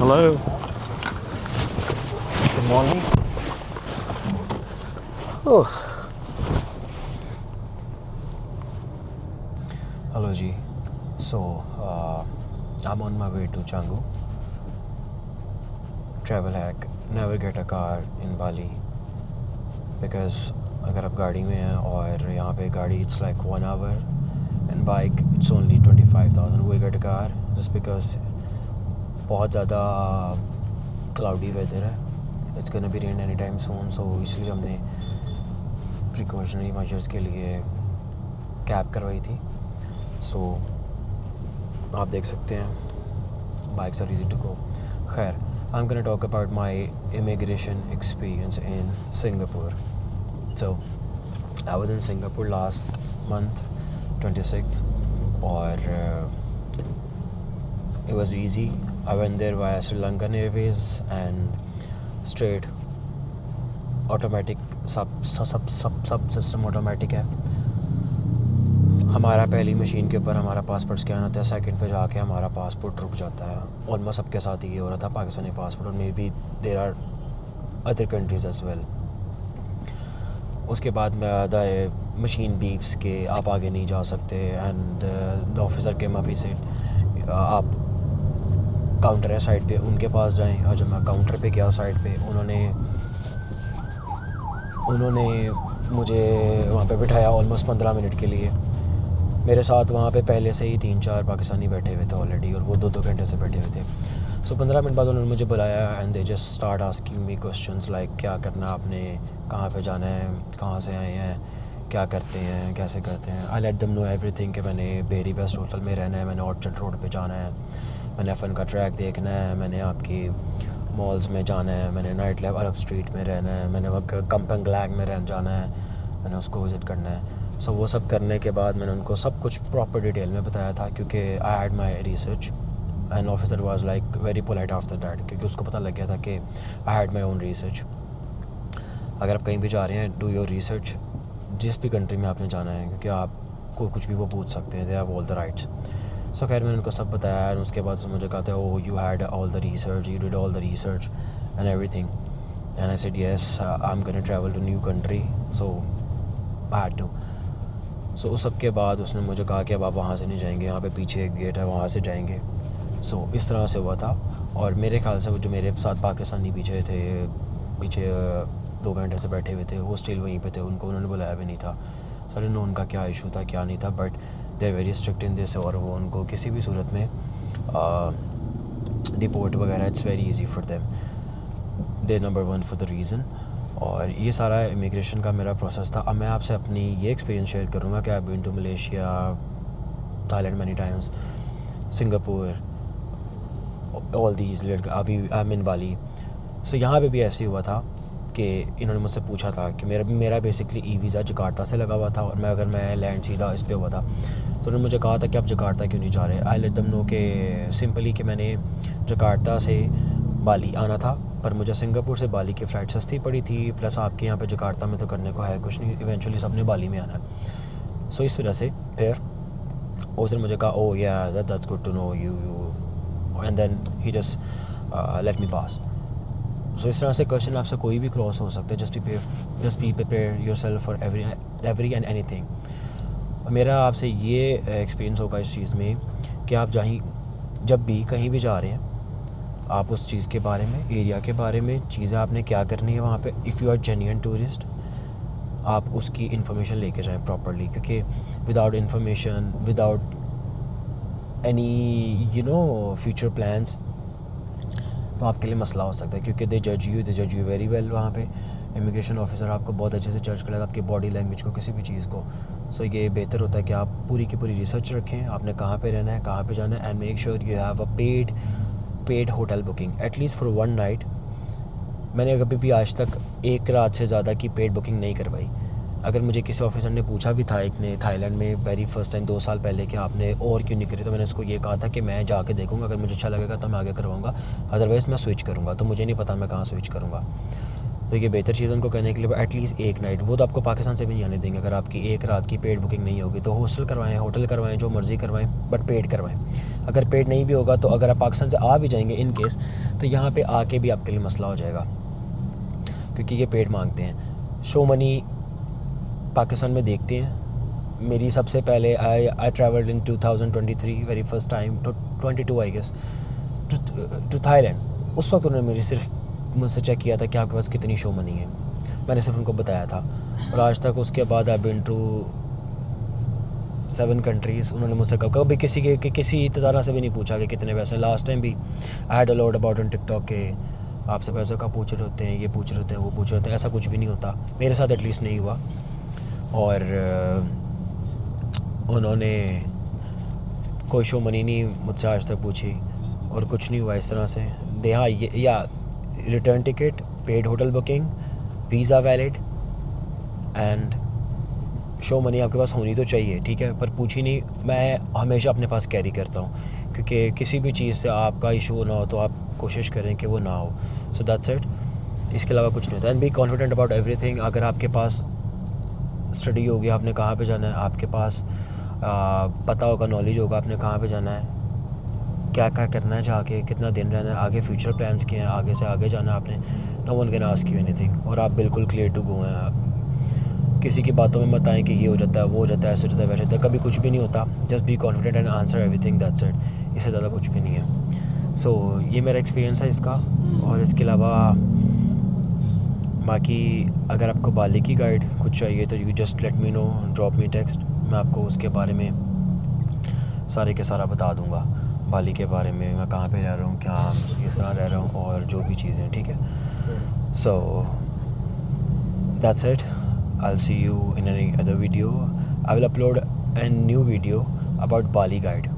Hello. Good morning. Oh. Hello G. So I'm on my way to Canggu. Travel hack: never get a car in Bali because अगर आप गाड़ी में हैं और यहाँ पे गाड़ी it's like 1 hour and bike it's only 25,000. We get a car just because बहुत ज़्यादा cloudy weather है. It's gonna be rain anytime soon. So इसलिए हमने precautionary measures के लिए कैब करवाई थी. So आप देख सकते हैं bikes are easy to go. खैर, I'm gonna talk about my immigration experience in Singapore. So I was in Singapore last month 26th और it was easy. I went there via Sri Lankan Airways and straight automatic सब system automatic है. हमारा पहली machine के ऊपर हमारा passport scan होता है, सेकंड पे जाके हमारा पासपोर्ट रुक जाता है. ऑलमोस्ट सबके साथ ही ये हो रहा था, पाकिस्तानी पासपोर्ट, और may be there are other countries as well. उसके बाद में आता है मशीन बीप्स के आप आगे नहीं जा सकते एंड द ऑफिसर के मापी से आप काउंटर है साइड पे उनके पास जाएं. और जब मैं काउंटर पे गया साइड पे उन्होंने मुझे वहाँ पे बिठाया ऑलमोस्ट 15 मिनट के लिए. मेरे साथ वहाँ पे पहले से ही 3-4 पाकिस्तानी बैठे हुए थे ऑलरेडी और वो 2-2 घंटे से बैठे हुए थे. सो 15 मिनट बाद उन्होंने मुझे बुलाया and they just start asking me questions like क्या करना आपने, कहाँ पे जाना है, कहाँ से आए हैं, क्या करते हैं, कैसे करते हैं. I let them know everything कि मैंने बेरी बेस्ट होटल में रहना है, मैंने ऑर्चर्ड रोड पे जाना है, मैंने एफन का ट्रैक देखना है, मैंने आपकी मॉल्स में जाना है, मैंने नाइट लाइफ अरब स्ट्रीट में रहना है, मैंने वहाँ कम्पंग ग्लैंग में रह जाना है, मैंने उसको विज़िट करना है. सो वो सब करने के बाद मैंने उनको सब कुछ प्रॉपर डिटेल में बताया था क्योंकि I had my research and officer was like very polite after that क्योंकि उसको पता लग गया था कि I had my own research. अगर आप कहीं भी जा रहे हैं डू योर रिसर्च, जिस भी कंट्री में आपने जाना है, क्योंकि आपको कुछ भी वो पूछ सकते हैं, they have all the rights. So खैर मैंने उनको सब बताया एंड उसके बाद मुझे कहते हैं oh you had all the research, you did all the research and everything. And I said yes, I am gonna travel to new country so I had to. So उस सब के बाद उसने मुझे कहा कि अब आप वहाँ से नहीं जाएंगे, यहाँ पे पीछे एक गेट है वहाँ से जाएंगे. सो इस तरह से हुआ था. और मेरे ख्याल से वो जो मेरे साथ पाकिस्तानी पीछे 2 घंटे से बैठे हुए थे वो स्टिल वहीं पे थे, उन्होंने बुलाया भी नहीं था. सर नो उनका क्या इशू था क्या नहीं था, but they are very strict in this. और वो उनको किसी भी सूरत में डिपोर्ट वगैरह it's very easy for them, they number 1 for the reason. और ये सारा इमिग्रेशन का मेरा प्रोसेस था. अब मैं आपसे अपनी ये एक्सपीरियंस शेयर करूँगा कि I been to Malaysia, Thailand many times, Singapore, all these, अभी आई एम इन बाली. सो यहाँ पे भी ऐसे ही हुआ था कि इन्होंने मुझसे पूछा था कि मेरा बेसिकली ई वीज़ा जकार्ता से लगा हुआ था और मैं लैंड सीधा इस पे हुआ था. तो उन्होंने मुझे कहा था कि आप जकार्ता क्यों नहीं जा रहे. आई लेट देम नो कि सिंपली कि मैंने जकार्ता से बाली आना था पर मुझे सिंगापुर से बाली की फ़्लाइट सस्ती पड़ी थी, प्लस आपके यहाँ पे जकार्ता में तो करने को है कुछ नहीं, इवेंचुअली सबने बाली में आना है. सो इस वजह से फिर उसने मुझे कहा oh yeah that's good to know you and then he just let me pass. So इस तरह से क्वेश्चन आपसे कोई भी क्रॉस हो सकता है. Just be prepare yourself for every and anything. मेरा आपसे ये एक्सपीरियंस होगा इस चीज़ में कि आप जब भी कहीं भी जा रहे हैं आप उस चीज़ के बारे में, एरिया के बारे में, चीज़ें आपने क्या करनी है वहाँ पे, if you are genuine tourist आप उसकी इन्फॉर्मेशन लेके जाएं प्रॉपरली. क्योंकि without information, without any future plans तो आपके लिए मसला हो सकता है. क्योंकि दे जज यू वेरी वेल. वहाँ पे इमिग्रेशन ऑफिसर आपको बहुत अच्छे से जज कर लेता है, आपकी बॉडी लैंग्वेज को, किसी भी चीज़ को. सो ये बेहतर होता है कि आप पूरी की पूरी रिसर्च रखें, आपने कहाँ पे रहना है, कहाँ पे जाना है, and make sure you have a paid hotel booking at least for 1 night. मैंने कभी भी आज तक एक रात से ज़्यादा की पेड बुकिंग नहीं करवाई. अगर मुझे किसी ऑफिसर ने पूछा भी था, एक ने थाईलैंड में वेरी फर्स्ट टाइम 2 साल पहले, कि आपने और क्यों नहीं करी, तो मैंने इसको ये कहा था कि मैं जाके देखूंगा, अगर मुझे अच्छा लगेगा तो मैं आगे करवाऊंगा, अदरवाइज़ मैं स्विच करूंगा. तो मुझे नहीं पता मैं कहाँ स्विच करूंगा. तो ये बेहतर चीज़ उनको करने के लिए एटलीस्ट एक नाइट, वो तो आपको पाकिस्तान से भी नहीं आने देंगे अगर आपकी एक रात की पेड बुकिंग नहीं होगी। तो हॉस्टल करवाएं, होटल करवाएं, जो मर्ज़ी करवाएं, बट पेड करवाएं। अगर पेड नहीं भी होगा तो अगर आप पाकिस्तान से आ भी जाएंगे इन केस, तो यहाँ पे आके भी आपके लिए मसला हो जाएगा, क्योंकि ये पेड मांगते हैं। शो मनी पाकिस्तान में देखते हैं। मेरी सबसे पहले I travelled in 2023 very first time to 22 I guess to Thailand. उस वक्त उन्होंने मेरी सिर्फ मुझसे चेक किया था कि आपके पास कितनी शो मनी है, मैंने सिर्फ उनको बताया था। और आज तक उसके बाद आई बीन टू 7 कंट्रीज़। उन्होंने मुझसे कभी किसी तरह से भी नहीं पूछा कि कितने पैसे। लास्ट टाइम भी I had a lot about on TikTok के आपसे पैसों का पूछ रहे होते हैं, ये पूछ रहे होते हैं, वो पूछ रहे होते हैं। ऐसा कुछ भी नहीं होता, मेरे साथ एटलीस्ट नहीं हुआ। और उन्होंने कोई शो मनी नहीं मुझसे आज तक पूछी और कुछ नहीं हुआ इस तरह से। दे हाँ या return ticket, paid hotel booking, visa valid and show money आपके पास होनी तो चाहिए, ठीक है, पर पूछी नहीं। मैं हमेशा अपने पास कैरी करता हूँ, क्योंकि किसी भी चीज़ से आपका इशू ना हो तो आप कोशिश करें कि वो ना हो। सो दैट्स इट, इसके अलावा कुछ नहीं होता। And be confident about everything. अगर आपके पास स्टडी होगी, आपने कहाँ पे जाना है, आपके पास पता होगा, नॉलेज होगा आपने कहाँ पे जाना है, क्या क्या करना है, जाके कितना दिन रहना है, आगे फ्यूचर प्लान्स क्या हैं, आगे से आगे जाना है आपने, no one can ask you anything. और आप बिल्कुल क्लियर टू गो हैं। आप किसी की बातों में मत आएँ कि ये हो जाता है, वो हो जाता है, ऐसे हो जाता है, वैसे होता है। कभी कुछ भी नहीं होता। Just be confident and answer everything, that's it. इससे ज़्यादा कुछ भी नहीं है। सो ये मेरा एक्सपीरियंस है इसका। और इसके अलावा बाकी अगर आपको बाली की गाइड कुछ चाहिए तो you just let me know, drop me text. मैं आपको उसके बारे में सारे के सारा बता दूंगा, बाली के बारे में, मैं कहाँ पे रह रहा हूँ, क्या किस तरह रह रहा हूँ, और जो भी चीज़ें, ठीक है। So that's it, I will see you in any other video. I will upload a new video about Bali guide.